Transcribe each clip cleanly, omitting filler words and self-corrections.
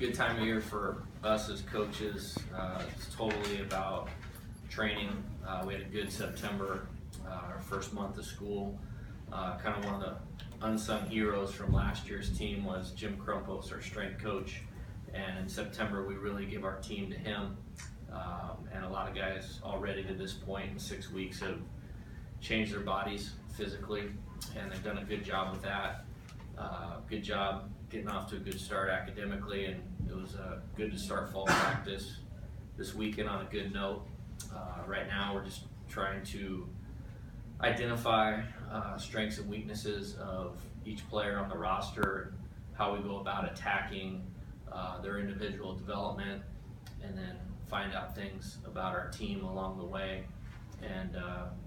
good time of year for us as coaches. It's totally about training. We had a good September, our first month of school. Kind of one of the unsung heroes from last year's team was Jim Crumpos, our strength coach. And in September, we really give our team to him. And a lot of guys already to this point in 6 weeks have changed their bodies physically, and they've done a good job with that. Good job getting off to a good start academically, and it was good to start fall practice this weekend on a good note. Right now we're just trying to identify strengths and weaknesses of each player on the roster, how we go about attacking their individual development, and then find out things about our team along the way, and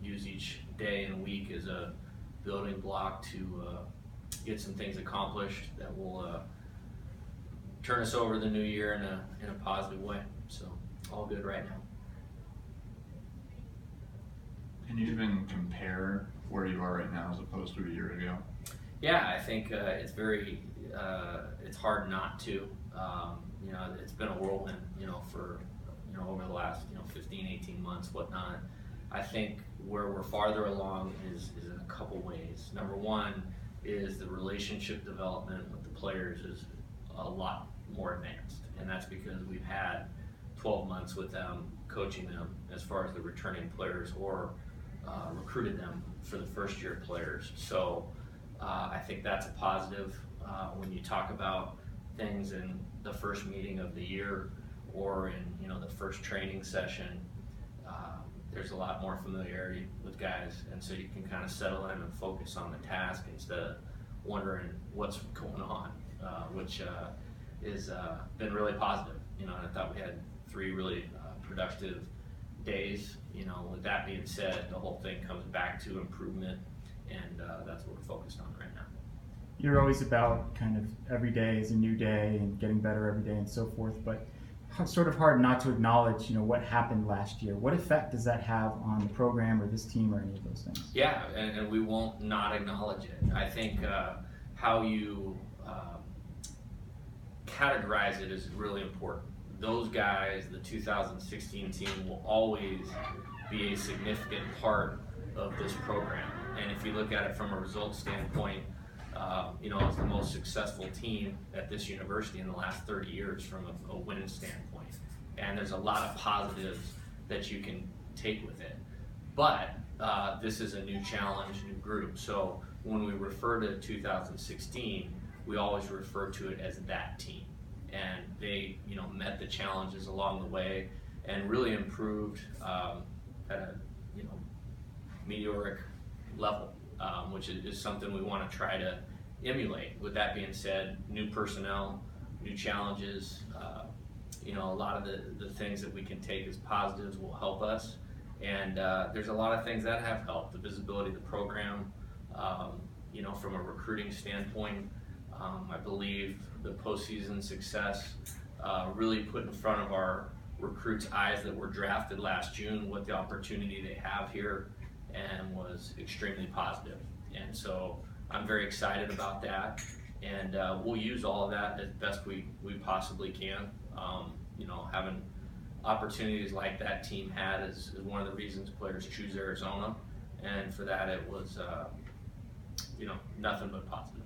use each day and week as a building block to get some things accomplished that will turn us over the new year in a positive way. So all good right now. Can you even compare where you are right now as opposed to a year ago? Yeah, I think it's very it's hard not to. It's been a whirlwind, for over the last 15, 18 months, whatnot. I think where we're farther along is in a couple ways. Number one is the relationship development with the players is a lot more advanced, and that's because we've had 12 months with them, coaching them as far as the returning players, or recruited them for the first year players. So I think that's a positive. When you talk about things in the first meeting of the year or in the first training session, there's a lot more familiarity with guys, and so you can kind of settle in and focus on the task instead of wondering what's going on, which is been really positive. And I thought we had 3 really productive days. With that being said, the whole thing comes back to improvement, and that's what we're focused on right now. You're always about kind of every day is a new day and getting better every day and so forth, but it's sort of hard not to acknowledge, what happened last year. What effect does that have on the program or this team or any of those things? Yeah, and we won't not acknowledge it. I think how you categorize it is really important. Those guys, the 2016 team, will always be a significant part of this program. And if you look at it from a results standpoint, it's the most successful team at this university in the last 30 years from a winning standpoint. And there's a lot of positives that you can take with it. But this is a new challenge, new group. So when we refer to 2016, we always refer to it as that team. And they, met the challenges along the way and really improved at a, meteoric level, which is something we want to try to emulate. With that being said, new personnel, new challenges, a lot of the things that we can take as positives will help us. And there's a lot of things that have helped. The visibility of the program, from a recruiting standpoint, I believe the postseason success really put in front of our recruits' eyes that were drafted last June what the opportunity they have here, and was extremely positive. And so I'm very excited about that, and we'll use all of that as best we possibly can. Having opportunities like that team had is one of the reasons players choose Arizona, and for that it was nothing but positive.